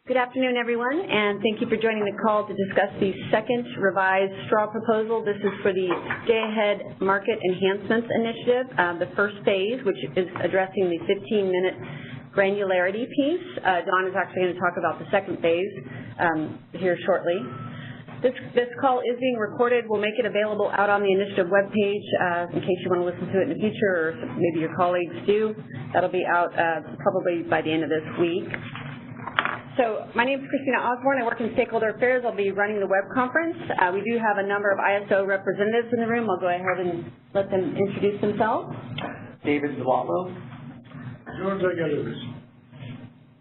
Good afternoon, everyone, and thank you for joining the call to discuss the second revised straw proposal. This is for the DayAhead Market Enhancements Initiative, the first phase, which is addressing the 15-minute granularity piece. Dawn is actually going to talk about the second phase here shortly. This call is being recorded. We'll make it available out on the initiative webpage in case you want to listen to it in the future, or maybe your colleagues do. That'll be out probably by the end of this week. So my name is Christina Osborne. I work in Stakeholder Affairs. I'll be running the web conference. We do have a number of ISO representatives in the room. I'll go ahead and let them introduce themselves. David Zawallo. George Aguiluz.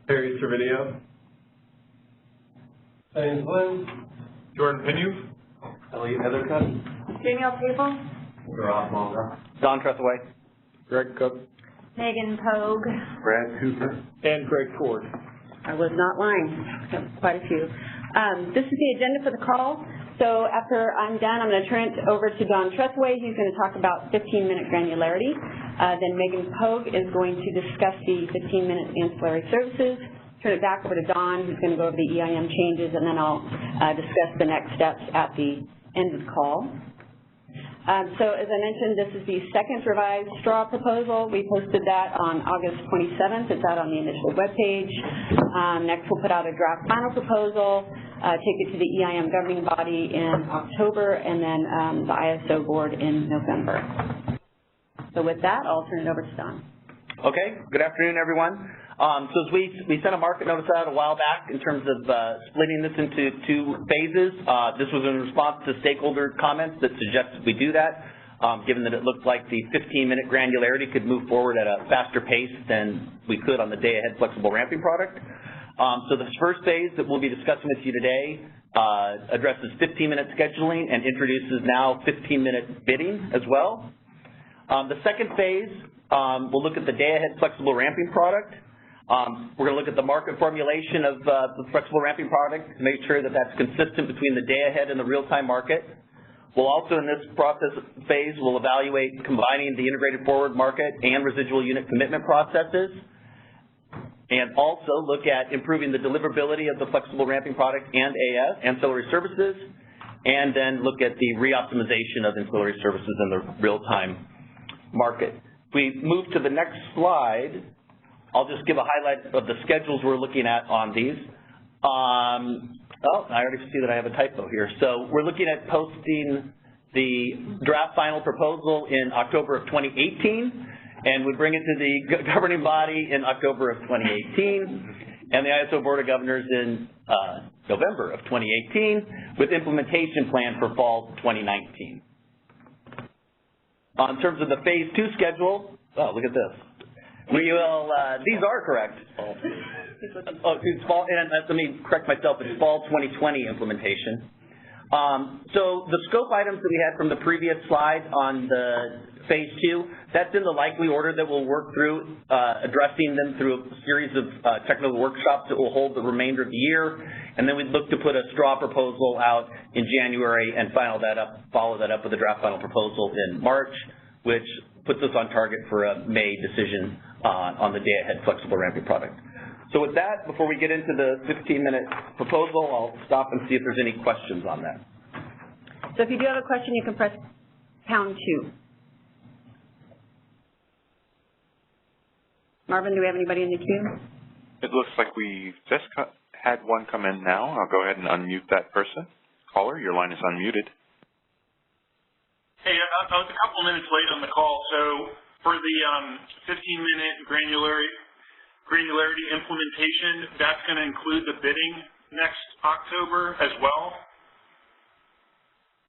Harry Cervidio. James Lynn. Jordan Pinu. Elliot Heathercutt. Danielle Table. Rob Monga. Don Trethaway. Greg Cook. Megan Pogue. Brad Cooper. And Greg Ford. I was not lying. Quite a few. This is the agenda for the call. So after I'm done, I'm going to turn it over to Don Trethaway. He's going to talk about 15-minute granularity. Then Megan Pogue is going to discuss the 15-minute ancillary services. Turn it back over to Don, who's going to go over the EIM changes, and then I'll discuss the next steps at the end of the call. So as I mentioned, this is the second revised straw proposal. We posted that on August 27th. It's out on the initial webpage. Next, we'll put out a draft final proposal, take it to the EIM governing body in October, and then the ISO board in November. So with that, I'll turn it over to Don. Okay. Good afternoon, everyone. So as we sent a market notice out a while back in terms of splitting this into two phases. This was in response to stakeholder comments that suggested we do that, given that it looked like the 15-minute granularity could move forward at a faster pace than we could on the DayAhead flexible ramping product. So this first phase that we'll be discussing with you today addresses 15-minute scheduling and introduces now 15-minute bidding as well. The second phase we'll look at the DayAhead flexible ramping product. We're going to look at the market formulation of the flexible ramping product to make sure that that's consistent between the DayAhead and the real-time market. We'll also, in this process phase, we'll evaluate combining the integrated forward market and residual unit commitment processes, and also look at improving the deliverability of the flexible ramping product and ancillary services, and then look at the re-optimization of ancillary services in the real-time market. If we move to the next slide, I'll just give a highlight of the schedules we're looking at on these. Oh, I already see that I have a typo here. So we're looking at posting the draft final proposal in October of 2018, and we bring it to the governing body in October of 2018, and the ISO Board of Governors in November of 2018, with implementation plan for fall 2019. In terms of the phase 2 schedule, oh, look at this. We will, these are correct. Oh, it's fall, and let me correct myself, it's fall 2020 implementation. So the scope items that we had from the previous slide on the phase 2, that's in the likely order that we'll work through, addressing them through a series of technical workshops that will hold the remainder of the year. And then we'd look to put a straw proposal out in January and follow that up with a draft final proposal in March, which puts us on target for a May decision on the DayAhead flexible ramping product. So with that, before we get into the 15-minute proposal, I'll stop and see if there's any questions on that. So if you do have a question, you can press #2. Marvin, do we have anybody in the queue? It looks like we've just had one come in now. I'll go ahead and unmute that person. Caller, your line is unmuted. Hey, I was a couple minutes late on the call. So for the 15-minute granularity implementation, that's going to include the bidding next October as well?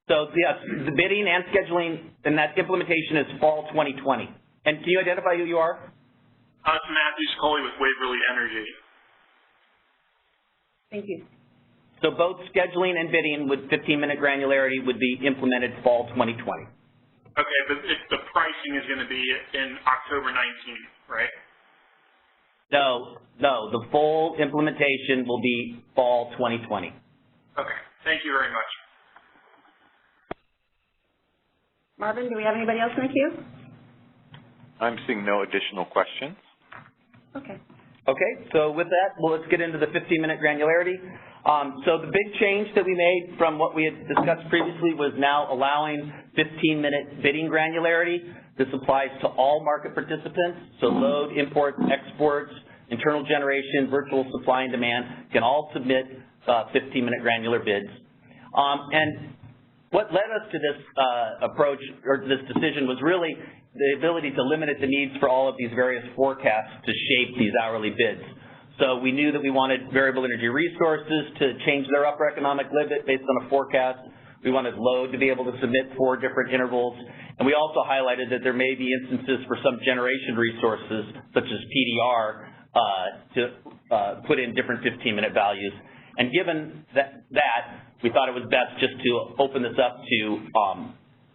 So yes, the bidding and scheduling, and that implementation is fall 2020. And can you identify who you are? It's Matthew Scully with Waverly Energy. Thank you. So both scheduling and bidding with 15-minute granularity would be implemented fall 2020. Okay, but the pricing is going to be in October 19th, right? No, the full implementation will be fall 2020. Okay, thank you very much. Marvin, do we have anybody else in the queue? I'm seeing no additional questions. Okay. Okay, so with that, well, let's get into the 15-minute granularity. So the big change that we made from what we had discussed previously was now allowing 15-minute bidding granularity. This applies to all market participants, so load, imports, exports, internal generation, virtual supply and demand can all submit 15-minute granular bids. And what led us to this approach, or this decision, was really the ability to limit the needs for all of these various forecasts to shape these hourly bids. So we knew that we wanted variable energy resources to change their upper economic limit based on a forecast. We wanted load to be able to submit 4 different intervals. And we also highlighted that there may be instances for some generation resources, such as PDR, to put in different 15-minute values. And given that, we thought it was best just to open this up to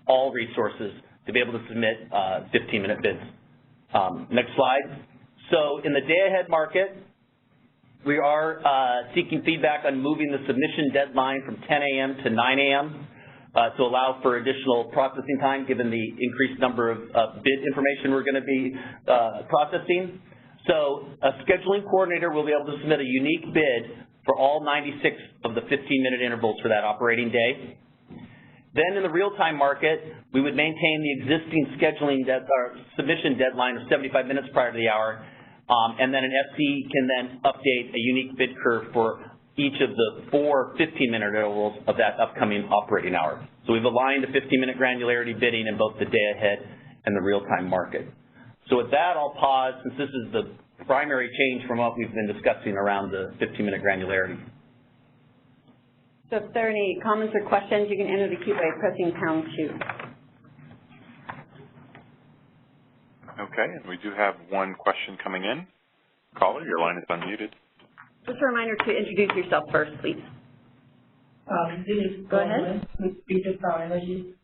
all resources to be able to submit 15-minute bids. Next slide. So in the day-ahead market, we are seeking feedback on moving the submission deadline from 10 a.m. to 9 a.m. To allow for additional processing time given the increased number of bid information we're going to be processing. So a scheduling coordinator will be able to submit a unique bid for all 96 of the 15-minute intervals for that operating day. Then in the real-time market, we would maintain the existing scheduling submission deadline of 75 minutes prior to the hour, and then an SC can then update a unique bid curve for each of the 4 15-minute intervals of that upcoming operating hour. So we've aligned the 15-minute granularity bidding in both the day-ahead and the real-time market. So with that, I'll pause, since this is the primary change from what we've been discussing around the 15-minute granularity. So if there are any comments or questions, you can enter the queue by pressing #2. Okay, and we do have one question coming in. Caller, your line is unmuted. Just a reminder to introduce yourself first, please. This is Go ahead. With Intertieon Energy.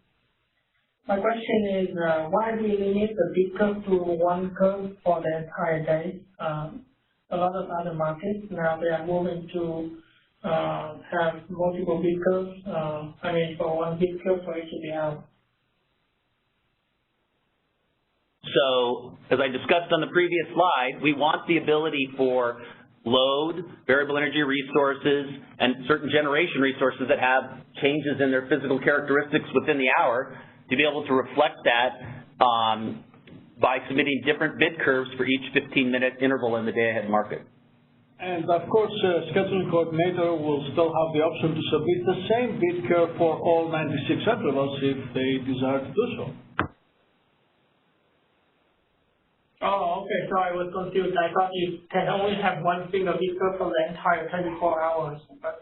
My question is, why do we limit the bid curve to 1 curve for the entire day? A lot of other markets now they are moving to have multiple bid curves. For 1 bid curve for each of the hour. So as I discussed on the previous slide, we want the ability for load, variable energy resources, and certain generation resources that have changes in their physical characteristics within the hour to be able to reflect that by submitting different bid curves for each 15-minute interval in the day-ahead market. And of course, scheduling coordinator will still have the option to submit the same bid curve for all 96 intervals if they desire to do so. Oh, okay. So I was confused. I thought you can only have 1 single bid curve for the entire 24 hours. But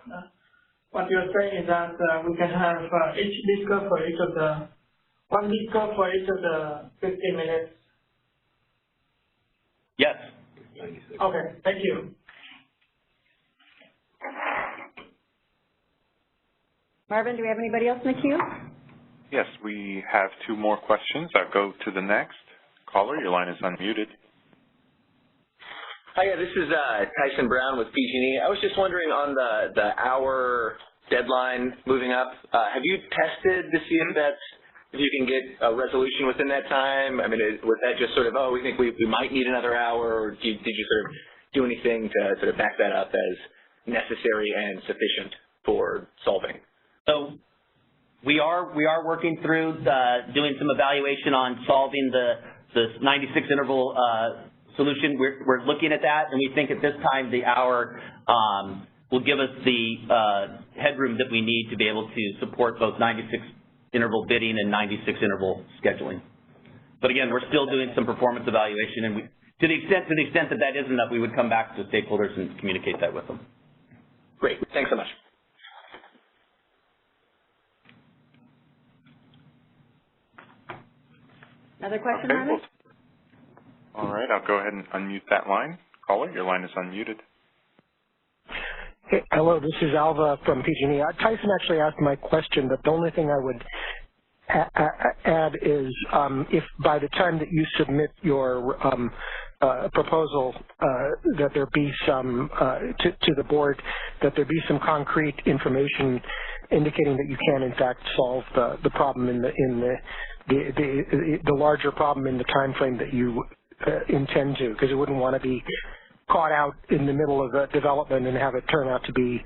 what you're saying is that we can have each bid curve for each of the 1 bid curve for each of the 15 minutes. Yes. Okay. Thank you. Marvin, do we have anybody else in the queue? Yes, we have 2 more questions. I'll go to the next. Caller, your line is unmuted. Hi, this is Tyson Brown with PG&E. I was just wondering on the hour deadline moving up, have you tested to see if you can get a resolution within that time? I mean, was that just sort of, we think we might need another hour, or did you sort of do anything to sort of back that up as necessary and sufficient for solving? So we are working through doing some evaluation on solving the 96 interval solution. We're looking at that, and we think at this time the hour will give us the headroom that we need to be able to support both 96 interval bidding and 96 interval scheduling. But again, we're still doing some performance evaluation, and to the extent that that isn't enough, we would come back to stakeholders and communicate that with them. Great. Thanks so much. Another question, Okay, Marvin? all right, I'll go ahead and unmute that line. Caller, your line is unmuted. Hey, hello, this is Alva from PG&E. Tyson actually asked my question, but the only thing I would add is if by the time that you submit your proposal that there be some, to the board, that there be some concrete information indicating that you can in fact solve the problem in the larger problem in the time frame that you intend to, because you wouldn't want to be caught out in the middle of the development and have it turn out to be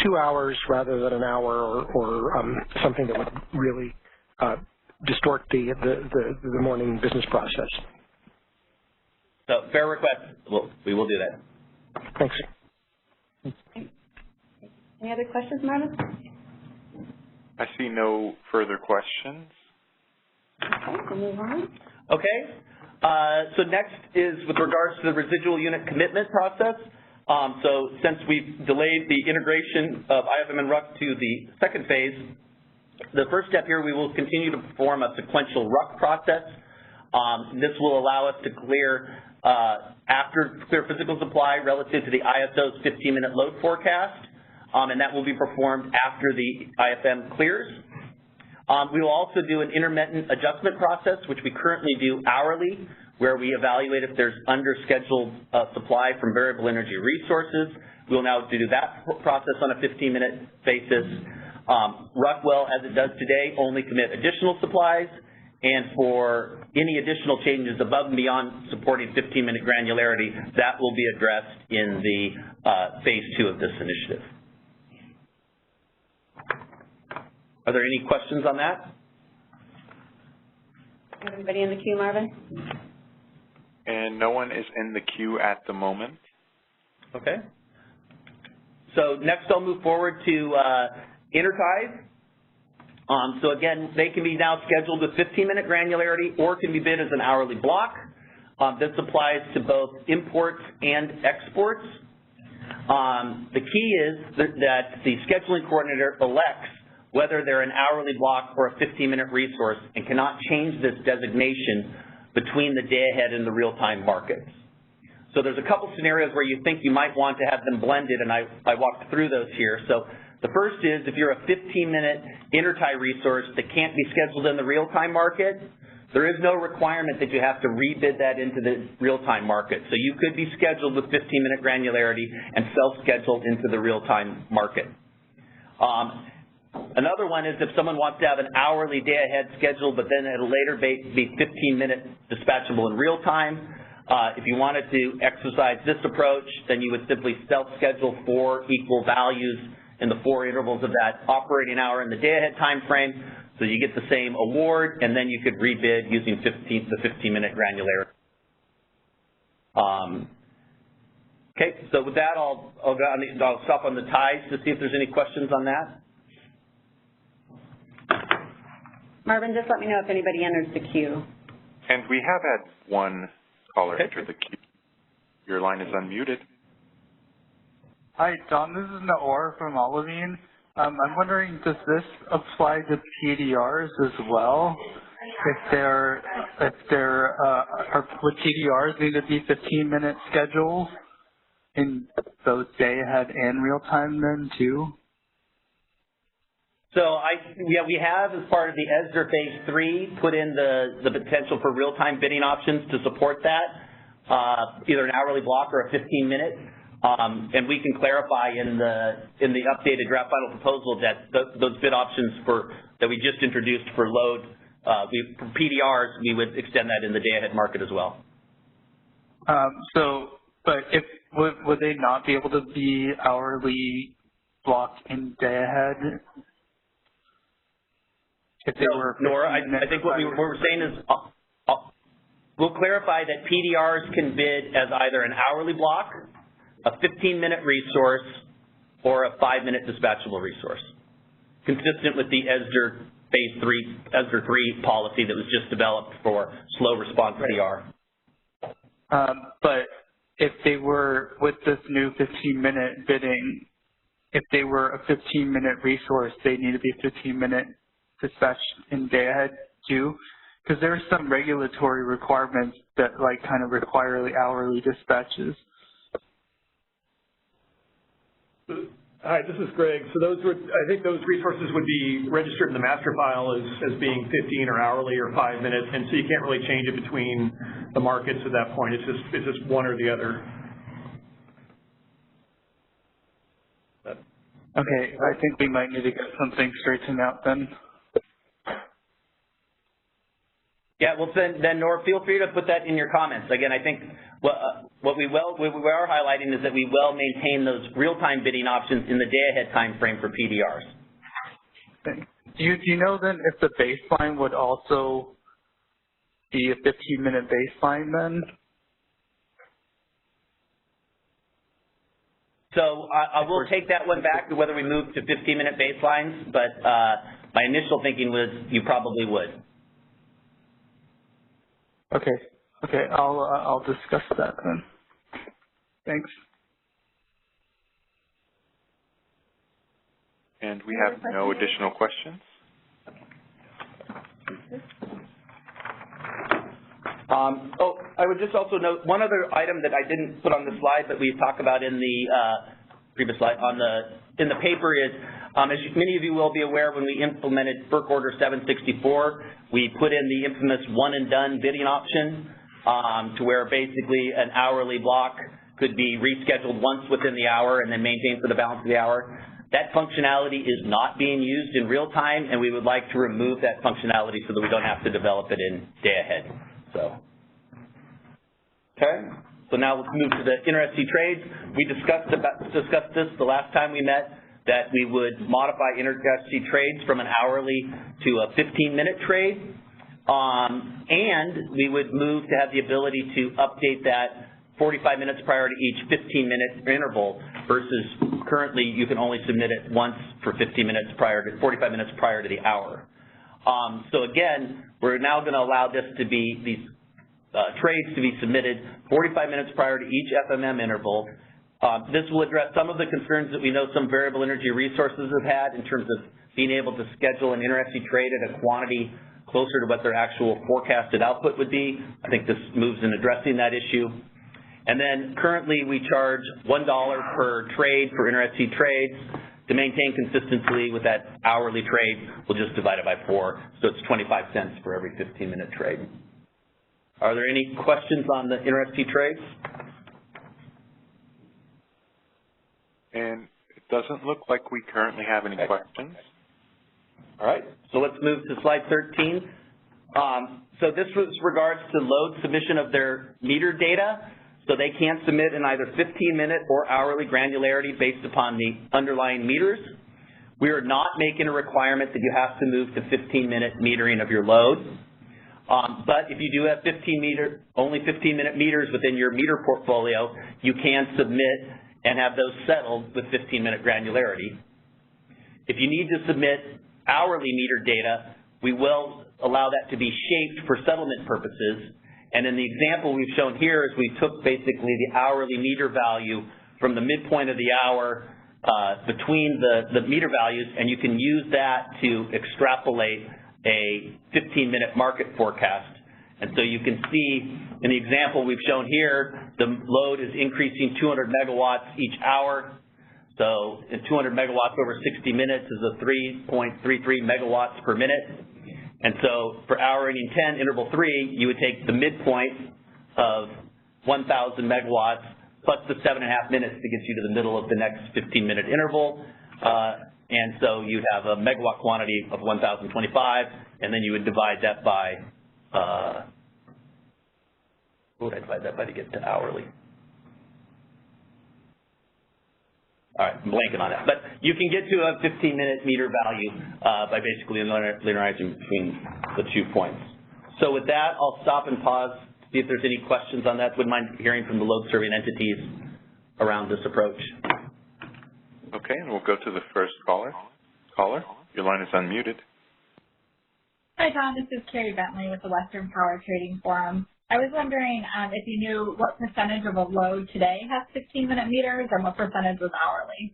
2 hours rather than an hour, or something that would really distort the morning business process. So fair request. We will do that. Thanks. Any other questions, Marvin? I see no further questions. Okay, we'll move on. Okay. So next is with regards to the residual unit commitment process. So since we've delayed the integration of IFM and RUC to the second phase, the first step here, we will continue to perform a sequential RUC process. This will allow us to clear physical supply relative to the ISO's 15-minute load forecast, and that will be performed after the IFM clears. We will also do an intermittent adjustment process, which we currently do hourly, where we evaluate if there's under-scheduled supply from variable energy resources. We will now do that process on a 15-minute basis. RUC will, as it does today, only commit additional supplies, and for any additional changes above and beyond supporting 15-minute granularity, that will be addressed in the phase 2 of this initiative. Are there any questions on that? Everybody in the queue, Marvin? And no one is in the queue at the moment. Okay. So next I'll move forward to Intertieon. So again, they can be now scheduled with 15-minute granularity or can be bid as an hourly block. This applies to both imports and exports. The key is that the scheduling coordinator elects whether they're an hourly block or a 15-minute resource and cannot change this designation between the day-ahead and the real-time markets. So there's a couple scenarios where you think you might want to have them blended, and I walked through those here. So the first is if you're a 15-minute Intertieon resource that can't be scheduled in the real-time market, there is no requirement that you have to rebid that into the real-time market. So you could be scheduled with 15-minute granularity and self-scheduled into the real-time market. Another one is if someone wants to have an hourly day-ahead schedule, but then at a later date be 15-minute dispatchable in real time. If you wanted to exercise this approach, then you would simply self-schedule 4 equal values in the 4 intervals of that operating hour in the day-ahead time frame, so you get the same award, and then you could rebid using the 15-minute granularity. Okay, so with that, I'll stop on the ties to see if there's any questions on that. Marvin, just let me know if anybody enters the queue. And we have had one caller enter the queue. Your line is unmuted. Hi, Don. This is Naor from Olivine. I'm wondering, does this apply to PDRs as well? Would PDRs need to be 15-minute schedules in both day-ahead and real-time then, too? So we have, as part of the ESDR Phase 3, put in the potential for real-time bidding options to support that, either an hourly block or a 15-minute. And we can clarify in the updated draft final proposal that those bid options that we just introduced for load, for PDRs, we would extend that in the day-ahead market as well. But would they not be able to be hourly blocked in day-ahead? Nora, I think what we're saying is we'll clarify that PDRs can bid as either an hourly block, a 15-minute resource, or a 5-minute dispatchable resource, consistent with the ESDR Phase 3, ESDR 3 policy that was just developed for slow response DR. But if they were, with this new 15-minute bidding, if they were a 15-minute resource, they need to be 15-minute dispatch in day-ahead too, because there are some regulatory requirements that kind of require the hourly dispatches. Hi, this is Greg. So I think those resources would be registered in the master file as being 15 or hourly or 5 minutes, and so you can't really change it between the markets at that point. It's just one or the other. Okay, I think we might need to get something straightened out then. Yeah, well then Nora, feel free to put that in your comments. Again, I think what we are highlighting is that we will maintain those real-time bidding options in the day-ahead time frame for PDRs. Do you know then if the baseline would also be a 15-minute baseline then? So I will take that one back to whether we move to 15-minute baselines, but my initial thinking was you probably would. Okay, I'll discuss that then. Thanks. And we have no additional questions. I would just also note one other item that I didn't put on the slide, but we talked about in the previous slide in the paper is, as many of you will be aware, when we implemented FERC Order 764, we put in the infamous one-and-done bidding option to where basically an hourly block could be rescheduled once within the hour and then maintained for the balance of the hour. That functionality is not being used in real time, and we would like to remove that functionality so that we don't have to develop it in day-ahead. Okay, so now let's move to the inter-SC trades. We discussed this the last time we met, that we would modify inter-SC trades from an hourly to a 15-minute trade, and we would move to have the ability to update that 45 minutes prior to each 15-minute interval versus currently you can only submit it once for 45 minutes prior to the hour. So again, we're now going to allow this to be, these trades to be submitted 45 minutes prior to each FMM interval. This will address some of the concerns that we know some variable energy resources have had in terms of being able to schedule an inter-SC trade at a quantity closer to what their actual forecasted output would be. I think this moves in addressing that issue. And then currently we charge $1 per trade for inter-SC trades. To maintain consistency with that hourly trade, we'll just divide it by 4, so it's 25 cents for every 15-minute trade. Are there any questions on the inter-SC trades? And it doesn't look like we currently have any questions. All right, so let's move to slide 13. So this was regards to load submission of their meter data. So they can submit in either 15-minute or hourly granularity based upon the underlying meters. We are not making a requirement that you have to move to 15-minute metering of your load. But if you do have only 15-minute meters within your meter portfolio, you can submit and have those settled with 15-minute granularity. If you need to submit hourly meter data, we will allow that to be shaped for settlement purposes. And in the example we've shown here is we took basically the hourly meter value from the midpoint of the hour between the meter values, and you can use that to extrapolate a 15-minute market forecast. And so you can see in the example we've shown here, the load is increasing 200 megawatts each hour. So 200 megawatts over 60 minutes is a 3.33 megawatts per minute. And so for hour ending 10, interval 3, you would take the midpoint of 1,000 megawatts plus the 7.5 minutes to get you to the middle of the next 15-minute interval. And so you'd have a megawatt quantity of 1,025, and then you would divide that by, what would I divide that by to get to hourly? All right, I'm blanking on that. But you can get to a 15-minute meter value by basically linearizing between the 2 points. So with that, I'll stop and pause, see if there's any questions on that. Wouldn't mind hearing from the load serving entities around this approach. Okay, and we'll go to the first caller. Caller, your line is unmuted. Hi, Tom. This is Carrie Bentley with the Western Power Trading Forum. I was wondering if you knew what percentage of a load today has 15-minute meters and what percentage was hourly.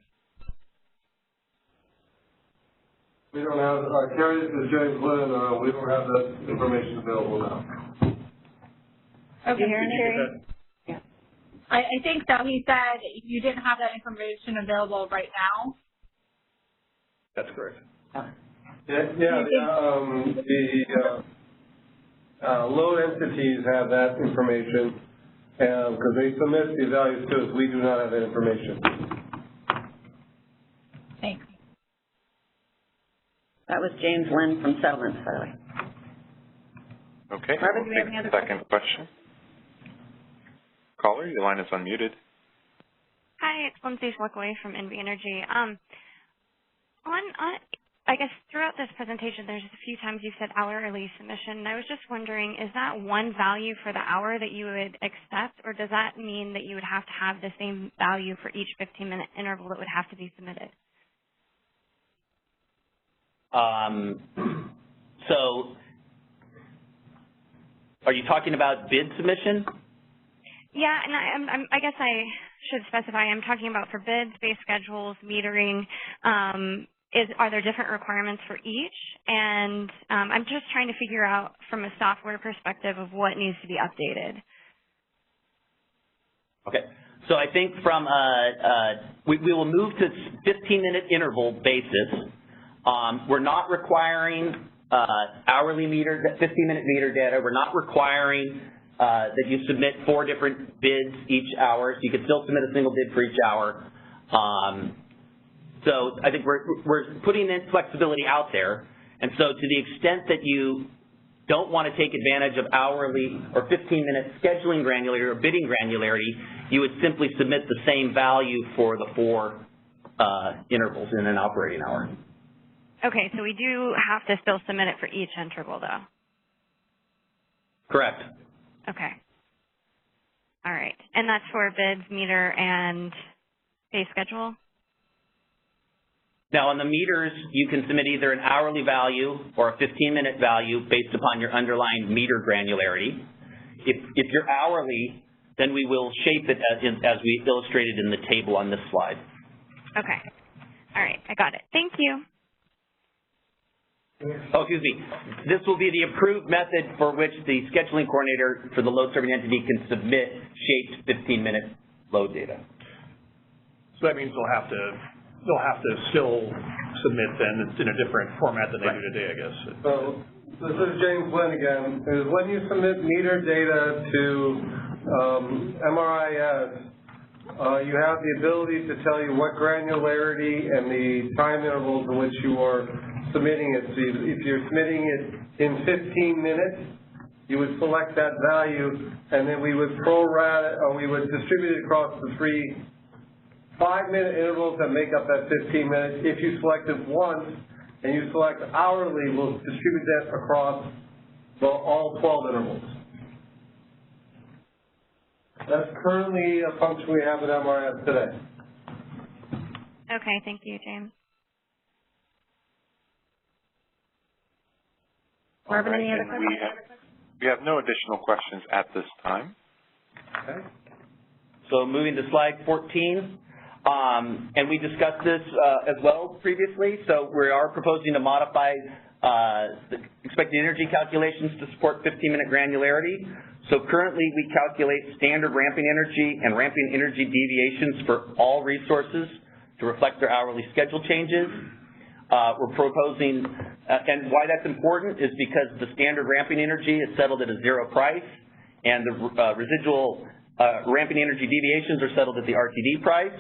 We don't have, Carrie, this is James Lynn. We don't have that information available now. Okay, Carrie? Yeah. I think that he said you didn't have that information available right now. That's correct. Load entities have that information because they submit the values to us. We do not have that information. Thanks. That was James Lynn from Settlements, by the way. Okay. Marvin, do we have any other second question? Caller, your line is unmuted. Hi, it's Lindsay Slockway from NV Energy. I guess throughout this presentation, there's a few times you've said hourly submission, and I was just wondering, is that one value for the hour that you would accept, or does that mean that you would have to have the same value for each 15-minute interval that would have to be submitted? So, are you talking about bid submission? Yeah, and I guess I should specify, I'm talking about for bids, base schedules, metering. Are there different requirements for each? And I'm just trying to figure out from a software perspective of what needs to be updated. Okay. So I think from we will move to 15-minute interval basis. We're not requiring hourly meter, 15-minute meter data. We're not requiring that you submit 4 different bids each hour. So you can still submit a single bid for each hour. So I think we're putting in flexibility out there. And so to the extent that you don't want to take advantage of hourly or 15-minute scheduling granularity or bidding granularity, you would simply submit the same value for the 4 intervals in an operating hour. Okay, so we do have to still submit it for each interval, though. Correct. Okay. All right. And that's for bids, meter, and base schedule? Now, on the meters, you can submit either an hourly value or a 15-minute value based upon your underlying meter granularity. If you're hourly, then we will shape it as we illustrated in the table on this slide. Okay. All right. I got it. Thank you. Oh, excuse me. This will be the approved method for which the scheduling coordinator for the load serving entity can submit shaped 15-minute load data. So that means they'll have to still submit then. It's in a different format than they do today, I guess. So this is James Lynn again. When you submit meter data to MRIS, you have the ability to tell you what granularity and the time intervals in which you are submitting it. So if you're submitting it in 15 minutes, you would select that value, and then we would prorate, or we would distribute it across the 3 5-minute intervals that make up that 15 minutes. If you select it once and you select hourly, we'll distribute that across all 12 intervals. That's currently a function we have at MRS today. Okay, thank you, James. Marvin, any other questions? We have no additional questions at this time. Okay. So moving to slide 14. And we discussed this as well previously. So we are proposing to modify the expected energy calculations to support 15-minute granularity. So currently we calculate standard ramping energy and ramping energy deviations for all resources to reflect their hourly schedule changes. We're proposing, and why that's important is because the standard ramping energy is settled at a 0 price, and the residual ramping energy deviations are settled at the RTD price.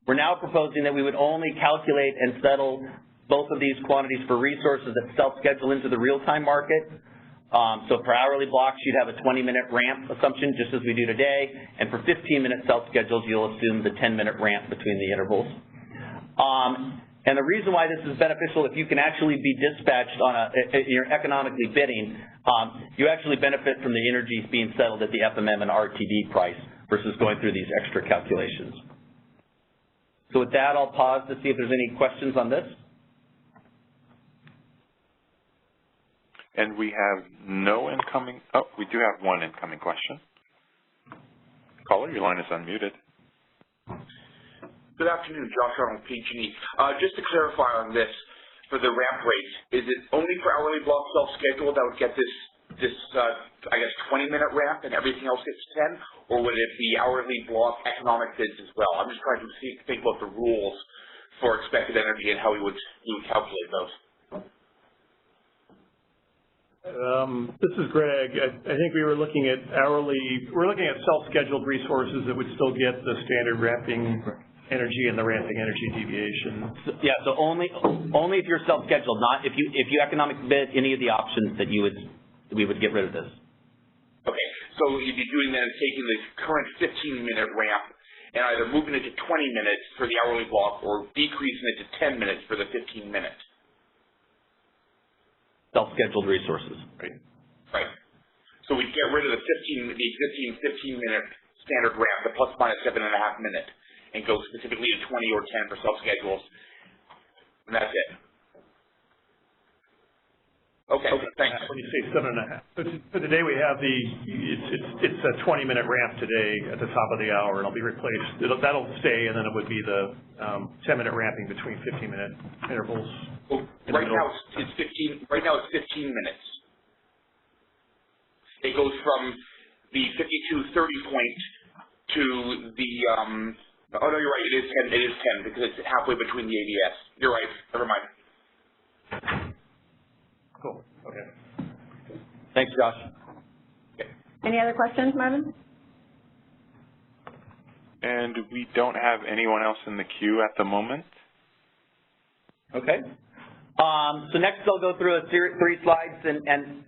We're now proposing that we would only calculate and settle both of these quantities for resources that self-schedule into the real-time market. So for hourly blocks, you'd have a 20-minute ramp assumption, just as we do today, and for 15-minute self-schedules, you'll assume the 10-minute ramp between the intervals. And the reason why this is beneficial, if you can actually be dispatched on you're economically bidding, you actually benefit from the energy being settled at the FMM and RTD price versus going through these extra calculations. So with that, I'll pause to see if there's any questions on this. And we have no incoming, oh, we do have one incoming question. Caller, your line is unmuted. Good afternoon, Josh Arnold, PG&E. Just to clarify on this, for the ramp rates, is it only for hourly block self-schedule that would get this I guess, 20-minute ramp and everything else gets 10, or would it be hourly block economic bids as well? I'm just trying to think about the rules for expected energy and how you would calculate those. This is Greg. I think we were looking at self-scheduled resources that would still get the standard ramping energy and the ramping energy deviation. Yeah, so only if you're self-scheduled, not if you economic bid any of the options that we would get rid of this. Okay, So you'd be doing that, taking the current 15-minute ramp and either moving it to 20 minutes for the hourly block or decreasing it to 10 minutes for the 15-minute. Self-scheduled resources. Right. Right. So we'd get rid of the existing 15-minute standard ramp, the plus minus 7.5 minute, and go specifically to 20 or 10 for self-schedules. And that's it. Okay, thanks. When you say 7.5, for today we have it's a 20-minute ramp today at the top of the hour, and it'll be replaced. That'll stay, and then it would be the 10-minute ramping between 15-minute intervals. Well, right now it's 15. Right now it's 15 minutes. It goes from the 52:30 point to the. Oh no, you're right. It is 10. It is 10 because it's halfway between the ABS. You're right. Never mind. Cool. Okay. Thanks, Josh. Okay. Any other questions, Marvin? And we don't have anyone else in the queue at the moment. Okay. So next I'll go through a series, 3 slides, and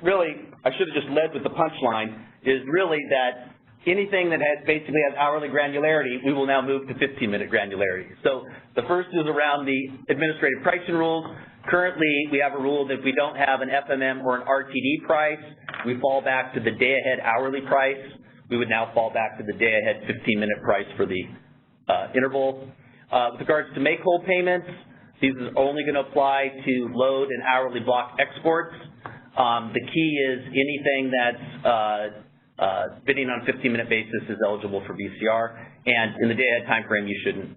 really, I should have just led with the punchline, is really that anything that basically has hourly granularity, we will now move to 15-minute granularity. So the first is around the administrative pricing rules. Currently, we have a rule that if we don't have an FMM or an RTD price, we fall back to the day-ahead hourly price. We would now fall back to the day-ahead 15-minute price for the interval. With regards to make-whole payments, these are only going to apply to load and hourly block exports. The key is anything that's bidding on a 15-minute basis is eligible for BCR, and in the day-ahead time frame, you shouldn't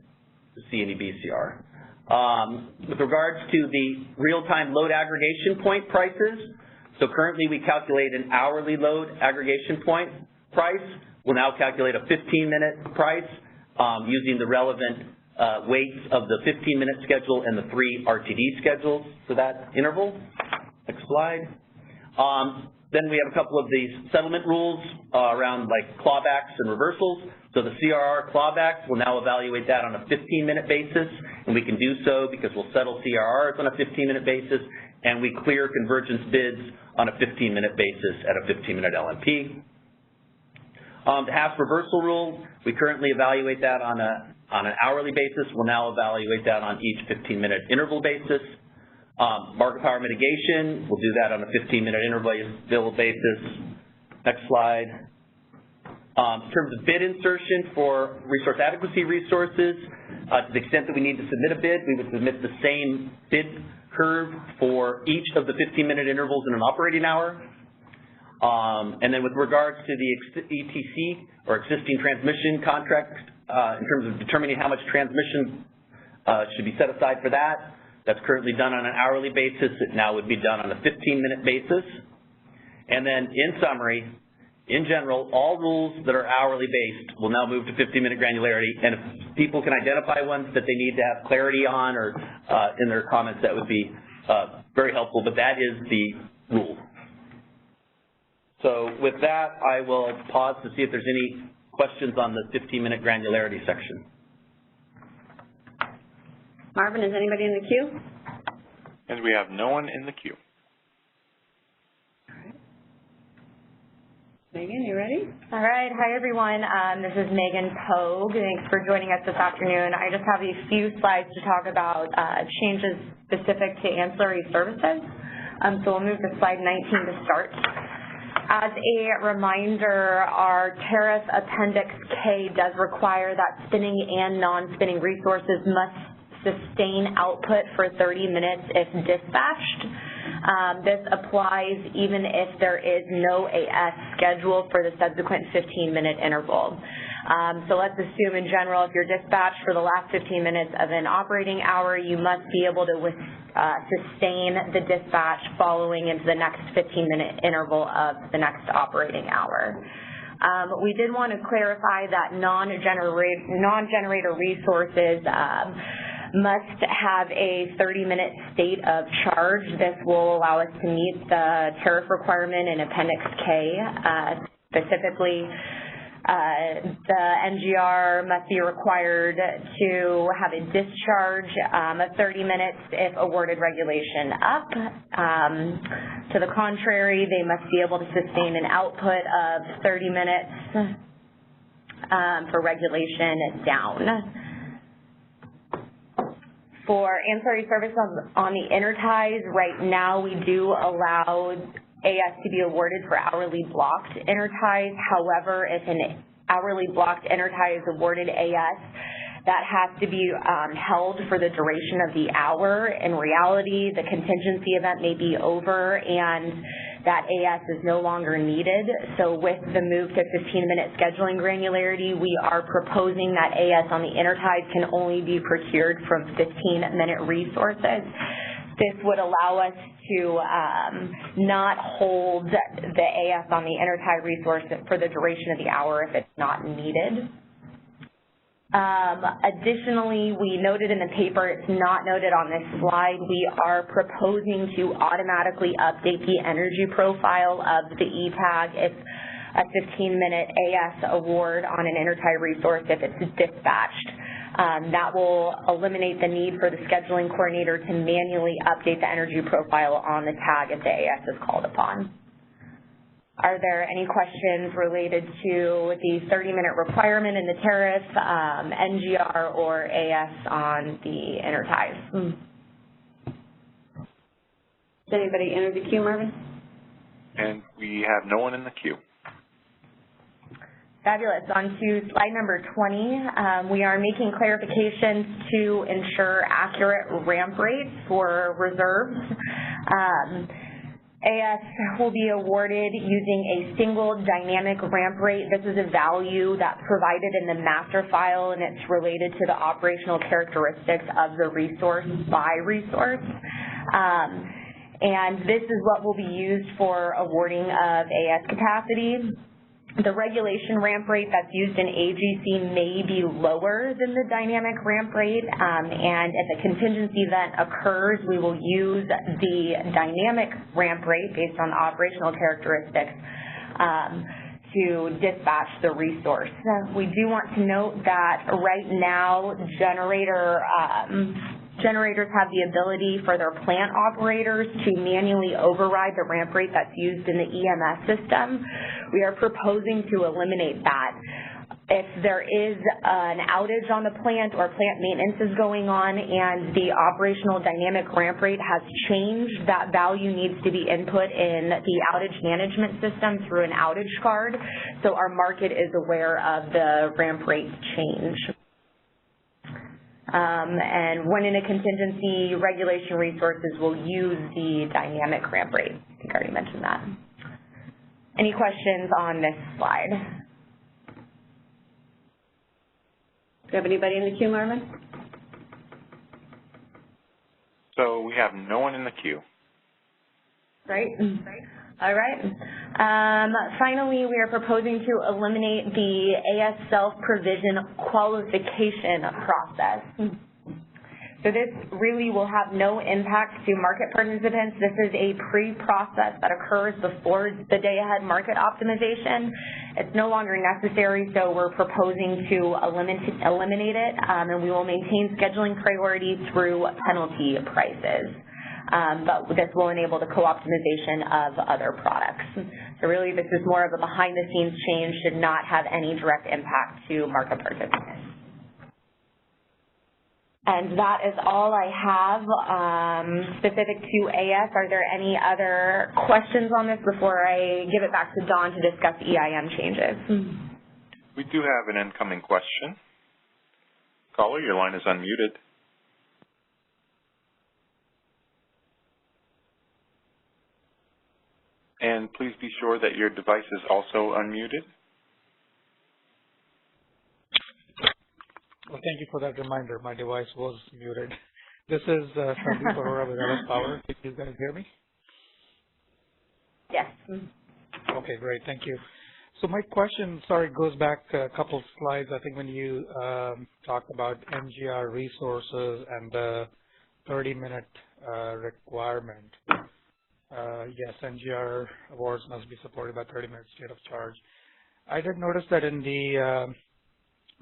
see any BCR. With regards to the real-time load aggregation point prices, so currently we calculate an hourly load aggregation point price. We'll now calculate a 15-minute price using the relevant weights of the 15-minute schedule and the 3 RTD schedules for that interval. Next slide. Then we have a couple of these settlement rules around like clawbacks and reversals. So the CRR clawbacks, we'll now evaluate that on a 15-minute basis, and we can do so because we'll settle CRRs on a 15-minute basis, and we clear convergence bids on a 15-minute basis at a 15-minute LMP. The half reversal rule, we currently evaluate that on an hourly basis. We'll now evaluate that on each 15-minute interval basis. Market power mitigation, we'll do that on a 15-minute interval basis. Next slide. In terms of bid insertion for resource adequacy resources, to the extent that we need to submit a bid, we would submit the same bid curve for each of the 15-minute intervals in an operating hour. And then with regards to the ETC, or existing transmission contract, in terms of determining how much transmission should be set aside for that, that's currently done on an hourly basis. It now would be done on a 15-minute basis. And then in summary, in general, all rules that are hourly based will now move to 15-minute granularity. And if people can identify ones that they need to have clarity on or in their comments, that would be very helpful. But that is the rule. So with that, I will pause to see if there's any questions on the 15-minute granularity section. Marvin, is anybody in the queue? And we have no one in the queue. All right. Megan, you ready? All right. Hi, everyone. This is Megan Pogue. Thanks for joining us this afternoon. I just have a few slides to talk about changes specific to ancillary services. So we'll move to slide 19 to start. As a reminder, our tariff Appendix K does require that spinning and non-spinning resources must sustain output for 30 minutes if dispatched. This applies even if there is no AS scheduled for the subsequent 15-minute interval. So let's assume in general if you're dispatched for the last 15 minutes of an operating hour, you must be able to sustain the dispatch following into the next 15-minute interval of the next operating hour. We did want to clarify that non-generator resources must have a 30-minute state of charge. This will allow us to meet the tariff requirement in Appendix K. Specifically, The NGR must be required to have a discharge of 30 minutes if awarded regulation up. To the contrary, they must be able to sustain an output of 30 minutes for regulation down. For ancillary service on the interties, right now we do allow AS to be awarded for hourly blocked interties. However, if an hourly blocked intertie is awarded AS, that has to be held for the duration of the hour. In reality, the contingency event may be over and that AS is no longer needed. So with the move to 15-minute scheduling granularity, we are proposing that AS on the interties can only be procured from 15-minute resources. This would allow us to not hold the AS on the intertie resource for the duration of the hour if it's not needed. Additionally, we noted in the paper, it's not noted on this slide, we are proposing to automatically update the energy profile of the E-tag if a 15-minute AS award on an intertie resource if it's dispatched. That will eliminate the need for the scheduling coordinator to manually update the energy profile on the tag if the AS is called upon. Are there any questions related to the 30-minute requirement in the tariff, NGR, or AS on the interties? Does anybody enter the queue, Marvin? And we have no one in the queue. Fabulous. On to slide number 20. We are making clarifications to ensure accurate ramp rates for reserves. AS will be awarded using a single dynamic ramp rate. This is a value that's provided in the master file, and it's related to the operational characteristics of the resource by resource. And this is what will be used for awarding of AS capacity. The regulation ramp rate that's used in AGC may be lower than the dynamic ramp rate, and if a contingency event occurs, we will use the dynamic ramp rate based on the operational characteristics to dispatch the resource. We do want to note that right now generators have the ability for their plant operators to manually override the ramp rate that's used in the EMS system. We are proposing to eliminate that. If there is an outage on the plant or plant maintenance is going on and the operational dynamic ramp rate has changed, that value needs to be input in the outage management system through an outage card, so our market is aware of the ramp rate change. And when in a contingency, regulation resources will use the dynamic ramp rate. I think I already mentioned that. Any questions on this slide? Do you have anybody in the queue, Marvin? So we have no one in the queue. Great. All right. Finally, we are proposing to eliminate the AS self-provision qualification process. So this really will have no impact to market participants. This is a pre-process that occurs before the day-ahead market optimization. It's no longer necessary, so we're proposing to eliminate it, and we will maintain scheduling priority through penalty prices. But this will enable the co-optimization of other products. So really, this is more of a behind-the-scenes change, should not have any direct impact to market participants. And that is all I have specific to AS. Are there any other questions on this before I give it back to Dawn to discuss EIM changes? We do have an incoming question. Caller, your line is unmuted. And please be sure that your device is also unmuted. Well, thank you for that reminder. My device was muted. This is Sandeep Arora with LS Power. Can you guys hear me? Yes. Okay, great. Thank you. So my question, sorry, goes back a couple of slides. I think when you talked about NGR resources and the 30-minute requirement. Yes, NGR awards must be supported by 30 minutes state of charge. I did notice that in the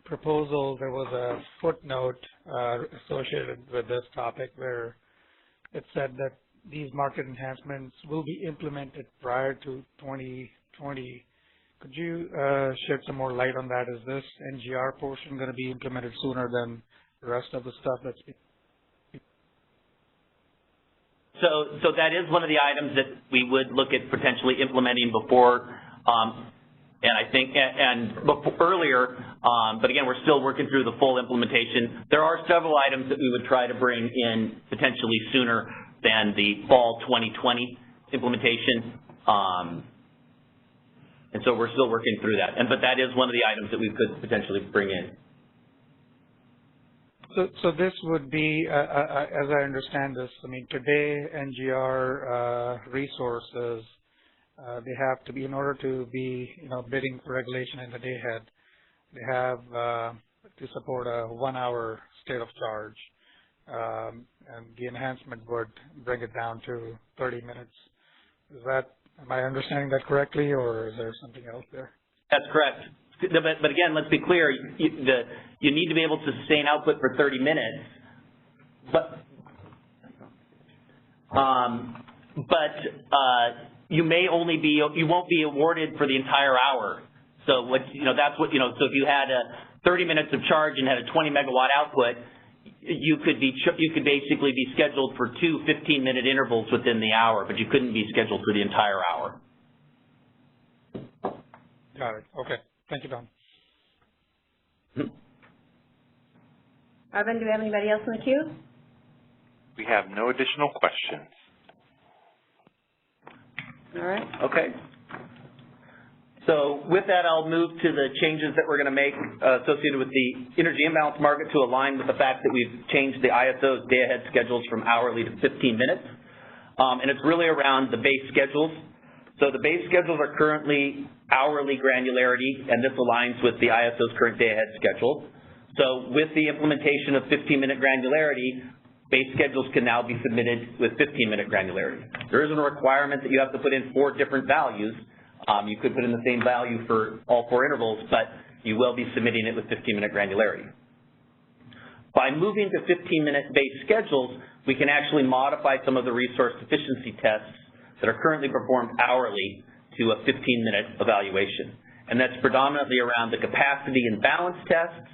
proposal there was a footnote associated with this topic where it said that these market enhancements will be implemented prior to 2020. Could you shed some more light on that? Is this NGR portion going to be implemented sooner than the rest of the stuff that's being? So that is one of the items that we would look at potentially implementing before, and I think, earlier, but again, we're still working through the full implementation. There are several items that we would try to bring in potentially sooner than the fall 2020 implementation. And so we're still working through that. But that is one of the items that we could potentially bring in. So this would be, as I understand this, I mean, today NGR resources, they have to be, in order to be, bidding for regulation in the DayAhead, they have to support a 1-hour state of charge. And the enhancement would bring it down to 30 minutes. Am I understanding that correctly, or is there something else there? That's correct. But again, let's be clear, you need to be able to sustain output for 30 minutes, but you may only be, you won't be awarded for the entire hour. So so if you had 30 minutes of charge and had a 20 megawatt output, you could basically be scheduled for 2 15-minute intervals within the hour, but you couldn't be scheduled for the entire hour. Got it. Okay. Thank you, Don. Arvind, do we have anybody else in the queue? We have no additional questions. All right. Okay. So with that, I'll move to the changes that we're going to make associated with the energy imbalance market to align with the fact that we've changed the ISO's day-ahead schedules from hourly to 15 minutes. And it's really around the base schedules. So the base schedules are currently hourly granularity, and this aligns with the ISO's current day-ahead schedule. So with the implementation of 15-minute granularity, base schedules can now be submitted with 15-minute granularity. There isn't a requirement that you have to put in 4 different values. You could put in the same value for all 4 intervals, but you will be submitting it with 15-minute granularity. By moving to 15-minute base schedules, we can actually modify some of the resource efficiency tests that are currently performed hourly to a 15-minute evaluation. And that's predominantly around the capacity and balance tests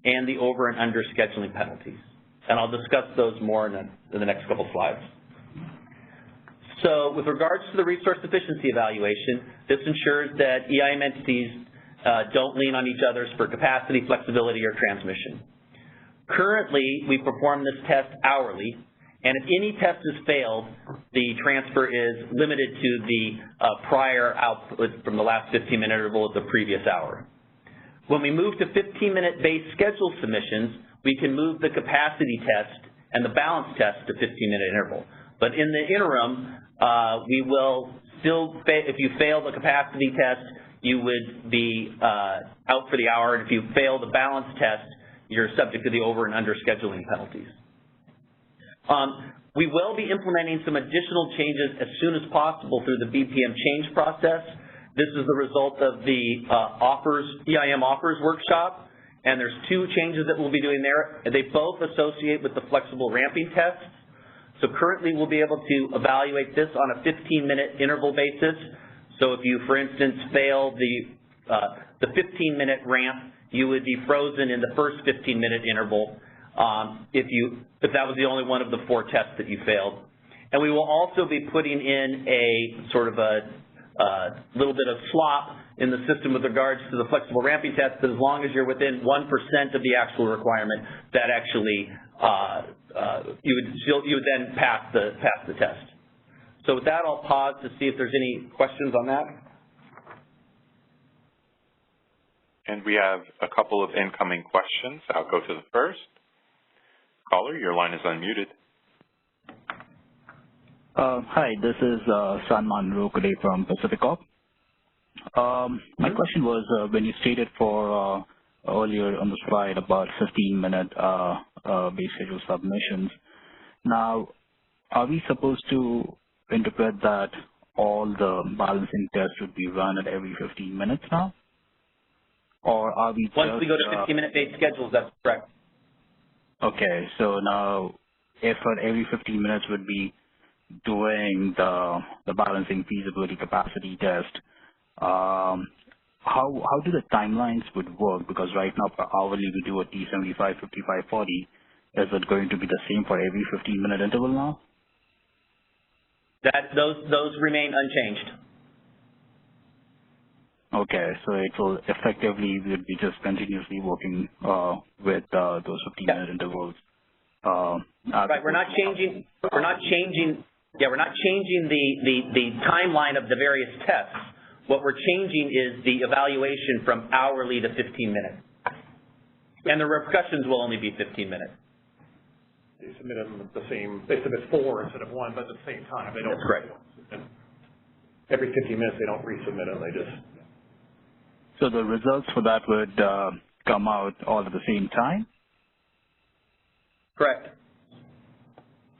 and the over and under scheduling penalties. And I'll discuss those more in the next couple slides. So with regards to the resource efficiency evaluation, this ensures that EIM entities don't lean on each other for capacity, flexibility, or transmission. Currently, we perform this test hourly, and if any test is failed, the transfer is limited to the prior output from the last 15-minute interval of the previous hour. When we move to 15-minute base schedule submissions, we can move the capacity test and the balance test to 15-minute interval. But in the interim, we will still, if you fail the capacity test, you would be out for the hour, and if you fail the balance test, you're subject to the over and under scheduling penalties. We will be implementing some additional changes as soon as possible through the BPM change process. This is the result of the EIM offers workshop, and there's 2 changes that we'll be doing there. They both associate with the flexible ramping tests. So currently we'll be able to evaluate this on a 15-minute interval basis. So if you, for instance, fail the 15-minute ramp, you would be frozen in the first 15-minute interval if that was the only one of the 4 tests that you failed. And we will also be putting in a sort of a little bit of slop in the system with regards to the flexible ramping test, that as long as you're within 1% of the actual requirement, that actually you would then pass the test. So with that, I'll pause to see if there's any questions on that. And we have a couple of incoming questions. I'll go to the first. Caller, your line is unmuted. Hi, this is Salman Rokade from Pacific Corp. My question was when you stated for earlier on the slide about 15-minute base schedule submissions. Now, are we supposed to interpret that all the balancing tests should be run at every 15 minutes now? or are we Once we go to 15-minute base schedules, that's correct. Okay, so now if for every 15 minutes would be doing the balancing feasibility capacity test, how do the timelines would work? Because right now per hourly we do a T75, 55, 40. Is it going to be the same for every 15-minute interval now? Those remain unchanged. Okay, so it will effectively we'll be just continuously working with those 15-minute intervals. Right, we're not changing the timeline of the various tests. What we're changing is the evaluation from hourly to 15 minutes. And the repercussions will only be 15 minutes. They submit them the same, they submit 4 instead of 1, but at the same time. They don't. That's correct. Every 15 minutes they don't resubmit them, they just. So the results for that would come out all at the same time? Correct.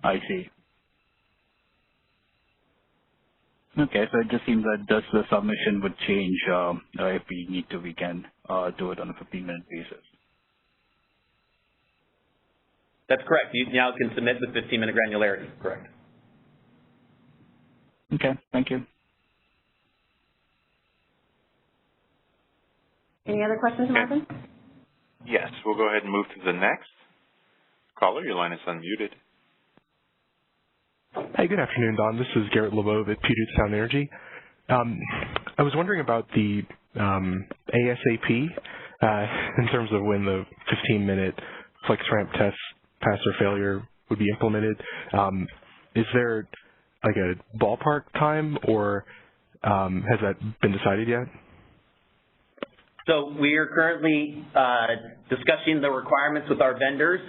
I see. Okay, so it just seems that just the submission would change if we need to, we can do it on a 15-minute basis. That's correct. You now can submit with 15-minute granularity. Correct. Okay, thank you. Any other questions, Marvin? Yes, we'll go ahead and move to the next. Caller, your line is unmuted. Hi, good afternoon, Don. This is Garrett LeBeau at Puget Sound Energy. I was wondering about the ASAP in terms of when the 15-minute flex ramp test pass or failure would be implemented. Is there like a ballpark time, or has that been decided yet? So we are currently discussing the requirements with our vendors,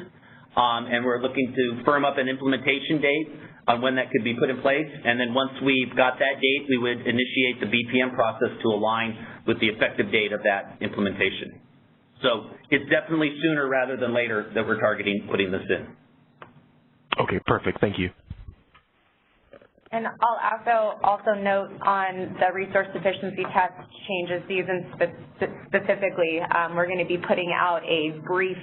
and we're looking to firm up an implementation date on when that could be put in place. And then once we've got that date, we would initiate the BPM process to align with the effective date of that implementation. So it's definitely sooner rather than later that we're targeting putting this in. Okay, perfect. Thank you. And I'll also note on the resource sufficiency test changes, these specifically, we're going to be putting out a brief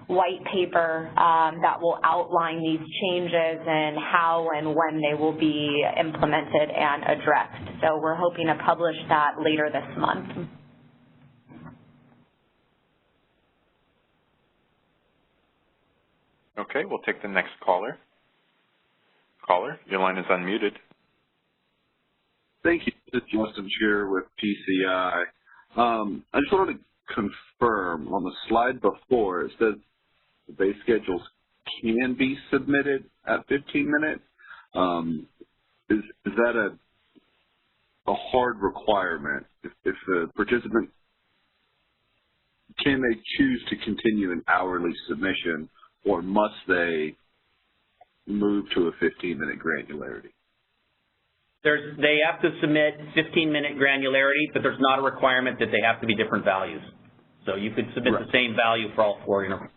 white paper that will outline these changes and how and when they will be implemented and addressed. So we're hoping to publish that later this month. Okay, we'll take the next caller. Caller, your line is unmuted. Thank you. This is Justin Shearer with PCI. I just wanted to confirm on the slide before, it says the base schedules can be submitted at 15 minutes. Is that a hard requirement? If the participant, can they choose to continue an hourly submission, or must they move to a 15-minute granularity? They have to submit 15-minute granularity, but there's not a requirement that they have to be different values. So you could submit the same value for all 4 intervals.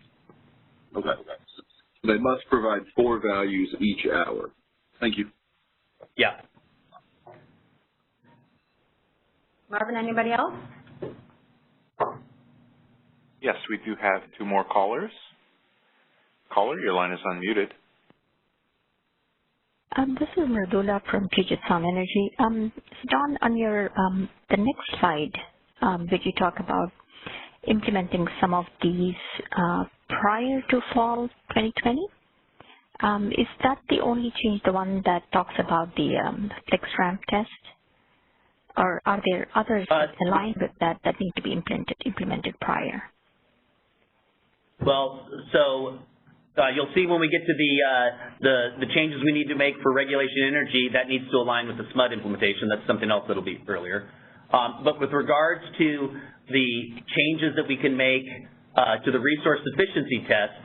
Okay. So they must provide 4 values each hour. Thank you. Yeah. Marvin, anybody else? Yes, we do have 2 more callers. Caller, your line is unmuted. This is Mridula from Puget Sound Energy. Don, on your the next slide, did you talk about implementing some of these prior to fall 2020? Is that the only change, the one that talks about the flex ramp test? Or are there others aligned with that need to be implemented prior? Well, so you'll see when we get to the changes we need to make for regulation energy, that needs to align with the SMUD implementation. That's something else that'll be earlier. But with regards to the changes that we can make to the resource sufficiency test,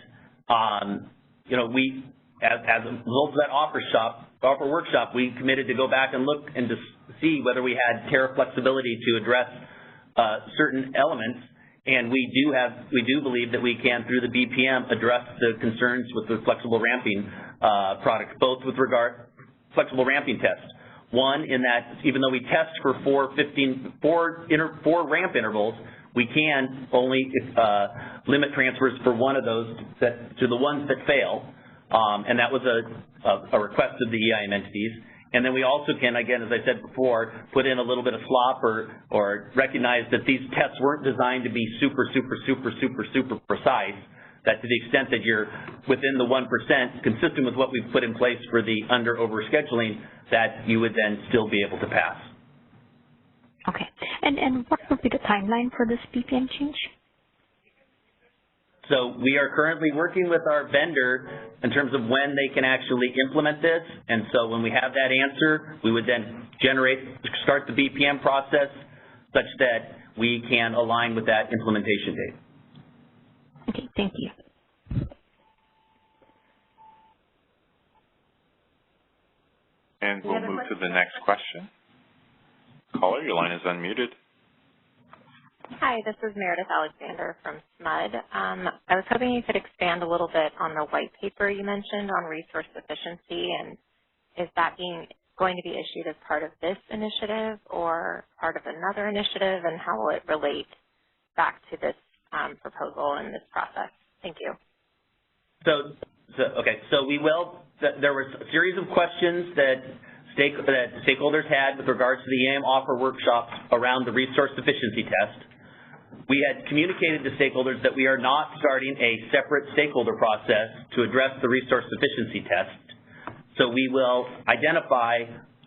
we, as a result of that offer workshop, we committed to go back and look and to see whether we had tariff flexibility to address certain elements. And we do believe that we can, through the BPM, address the concerns with the flexible ramping product, both with regard flexible ramping tests. One, in that even though we test for 4 ramp intervals, we can only limit transfers for one of those to the ones that fail, and that was a request of the EIM entities. And then we also can, again, as I said before, put in a little bit of slop or recognize that these tests weren't designed to be super precise, that to the extent that you're within the 1%, consistent with what we've put in place for the under-over scheduling, that you would then still be able to pass. Okay. And what would be the timeline for this BPM change? So we are currently working with our vendor in terms of when they can actually implement this. And so when we have that answer, we would then start the BPM process such that we can align with that implementation date. Okay, thank you. And we'll move to the next question. Caller, your line is unmuted. Hi, this is Meredith Alexander from SMUD. I was hoping you could expand a little bit on the white paper you mentioned on resource efficiency, and is that going to be issued as part of this initiative or part of another initiative, and how will it relate back to this proposal and this process? Thank you. So we will. There was a series of questions that stakeholders had with regards to the EIM offer workshops around the resource efficiency test. We had communicated to stakeholders that we are not starting a separate stakeholder process to address the resource efficiency test. So we will identify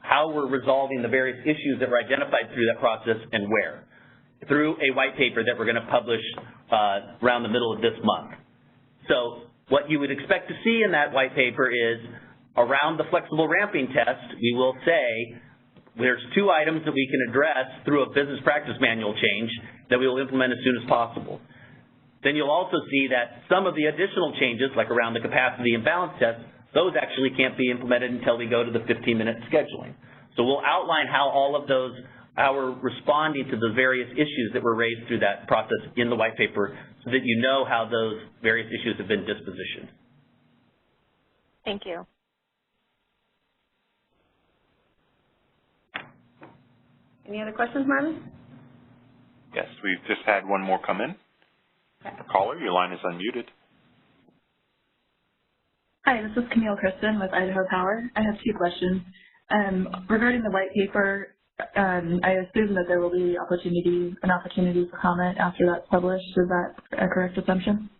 how we're resolving the various issues that were identified through that process and where, through a white paper that we're going to publish around the middle of this month. So what you would expect to see in that white paper is around the flexible ramping test, we will say there's two items that we can address through a business practice manual change that we will implement as soon as possible. Then you'll also see that some of the additional changes, like around the capacity imbalance test, those actually can't be implemented until we go to the 15-minute scheduling. So we'll outline how all of those, how we're responding to the various issues that were raised through that process in the white paper so that you know how those various issues have been dispositioned. Thank you. Any other questions, Marvin? Yes, we've just had one more come in. Okay. Caller, your line is unmuted. Hi, this is Camille Kristen with Idaho Power. I have two questions. Regarding the white paper, I assume that there will be an opportunity for comment after that's published. Is that a correct assumption?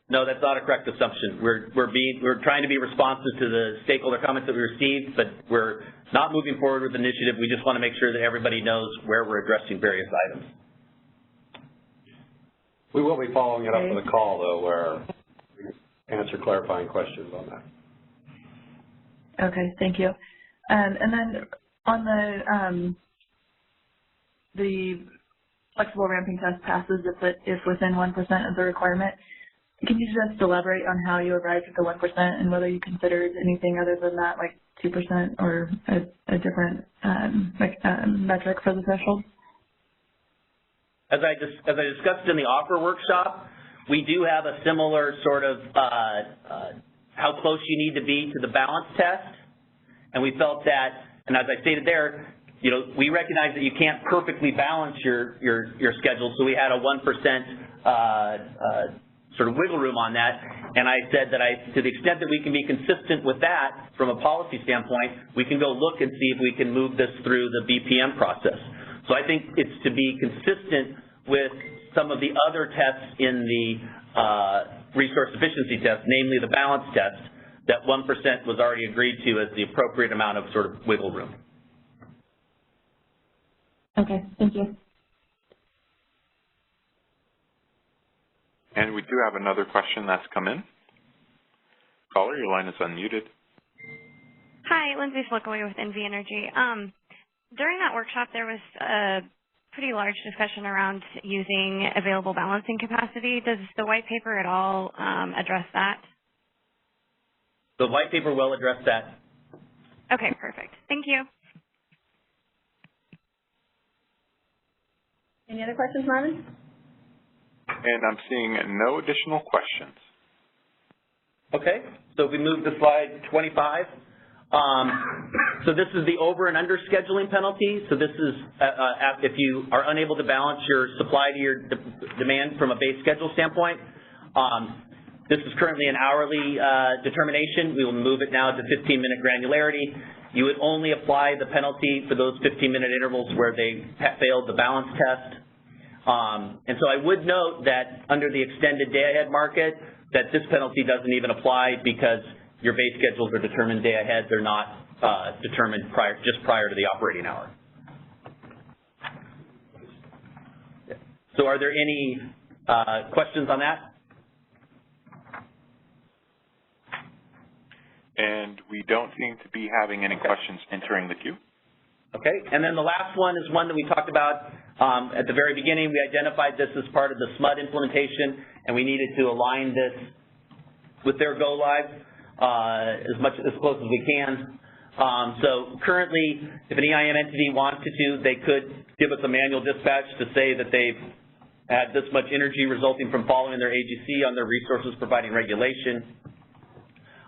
No, that's not a correct assumption. We're trying to be responsive to the stakeholder comments that we received, but we're not moving forward with the initiative. We just want to make sure that everybody knows where we're addressing various items. We will be following it up with a call, though, where we answer clarifying questions on that. Okay, thank you. And then on the flexible ramping test passes if within 1% of the requirement, can you just elaborate on how you arrived at the 1% and whether you considered anything other than that, like 2% or a different metric for the threshold? As I discussed in the offer workshop, we do have a similar sort of how close you need to be to the balance test, and we felt that, and as I stated there, you know, we recognize that you can't perfectly balance your schedule, so we had a 1% sort of wiggle room on that, and I said that to the extent that we can be consistent with that from a policy standpoint, we can go look and see if we can move this through the BPM process. So I think it's to be consistent with some of the other tests in the resource efficiency test, namely the balance test, that 1% was already agreed to as the appropriate amount of sort of wiggle room. Okay, thank you. And we do have another question that's come in. Caller, your line is unmuted. Hi, Lindsay Slickaway with NV Energy. During that workshop, there was a pretty large discussion around using available balancing capacity. Does the white paper at all address that? The white paper will address that. Okay, perfect. Thank you. Any other questions, Marvin? And I'm seeing no additional questions. Okay, so if we move to slide 25, So this is the over and under scheduling penalty. So this is if you are unable to balance your supply to your demand from a base schedule standpoint. This is currently an hourly determination. We will move it now to 15-minute granularity. You would only apply the penalty for those 15-minute intervals where they failed the balance test. And so I would note that under the extended day-ahead market, that this penalty doesn't even apply because your base schedules are determined day ahead. They're not determined just prior to the operating hour. So are there any questions on that? And we don't seem to be having any questions entering the queue. Okay, and then the last one is one that we talked about at the very beginning. We identified this as part of the SMUD implementation, and we needed to align this with their go live as close as we can. So currently, if an EIM entity wanted to, they could give us a manual dispatch to say that they've had this much energy resulting from following their AGC on their resources providing regulation.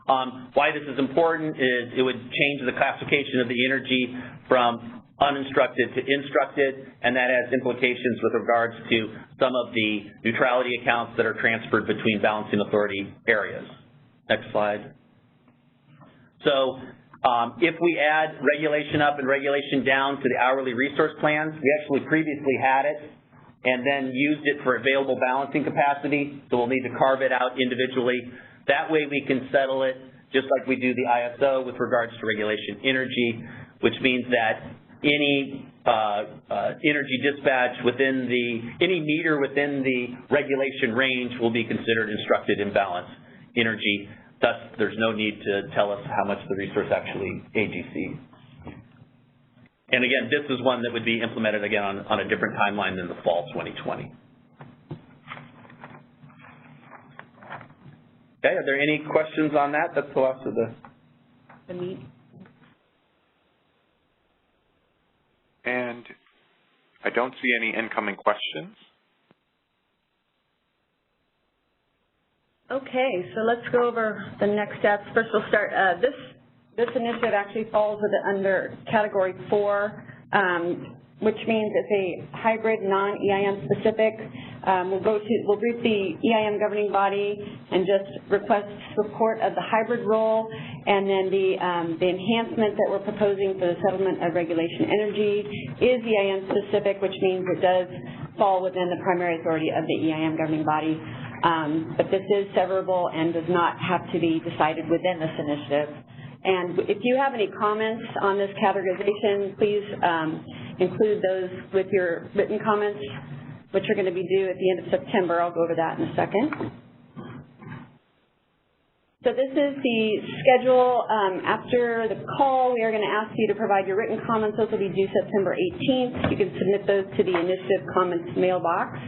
Why this is important is it would change the classification of the energy from uninstructed to instructed, and that has implications with regards to some of the neutrality accounts that are transferred between balancing authority areas. Next slide. So if we add regulation up and regulation down to the hourly resource plans, we actually previously had it and then used it for available balancing capacity, so we'll need to carve it out individually. That way we can settle it just like we do the ISO with regards to regulation energy, which means that any energy dispatch within any meter within the regulation range will be considered instructed imbalance energy. Thus, there's no need to tell us how much the resource actually AGC. And again, this is one that would be implemented again on a different timeline than the fall 2020. Okay, are there any questions on that? That's the last of the meet. And I don't see any incoming questions. Okay, so let's go over the next steps. First, we'll start. This initiative actually falls under Category 4, which means it's a hybrid, non-EIM specific. We'll brief the EIM governing body and just request support of the hybrid role, and then the enhancement that we're proposing for the settlement of regulation energy is EIM specific, which means it does fall within the primary authority of the EIM governing body. But this is severable and does not have to be decided within this initiative. And if you have any comments on this categorization, please include those with your written comments, which are going to be due at the end of September. I'll go over that in a second. So this is the schedule. After the call, we are going to ask you to provide your written comments. Those will be due September 18th. You can submit those to the initiative comments mailbox.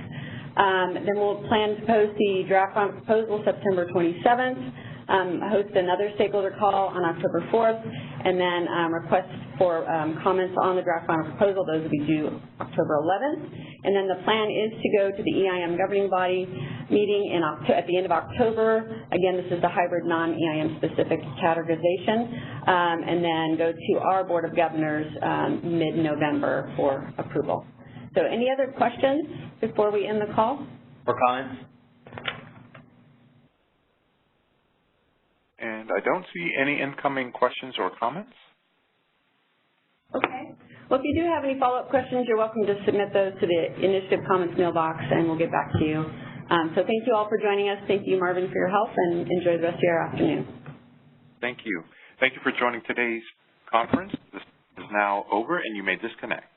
Then we'll plan to post the draft on proposal September 27th. Host another stakeholder call on October 4th, and then request for comments on the draft final proposal. Those will be due October 11th. And then the plan is to go to the EIM governing body meeting at the end of October. Again, this is the hybrid non-EIM specific categorization. And then go to our Board of Governors mid-November for approval. So any other questions before we end the call? Or comments? And I don't see any incoming questions or comments. Okay. Well, if you do have any follow-up questions, you're welcome to submit those to the initiative comments mailbox, and we'll get back to you. So thank you all for joining us. Thank you, Marvin, for your help, and enjoy the rest of your afternoon. Thank you. Thank you for joining today's conference. This is now over, and you may disconnect.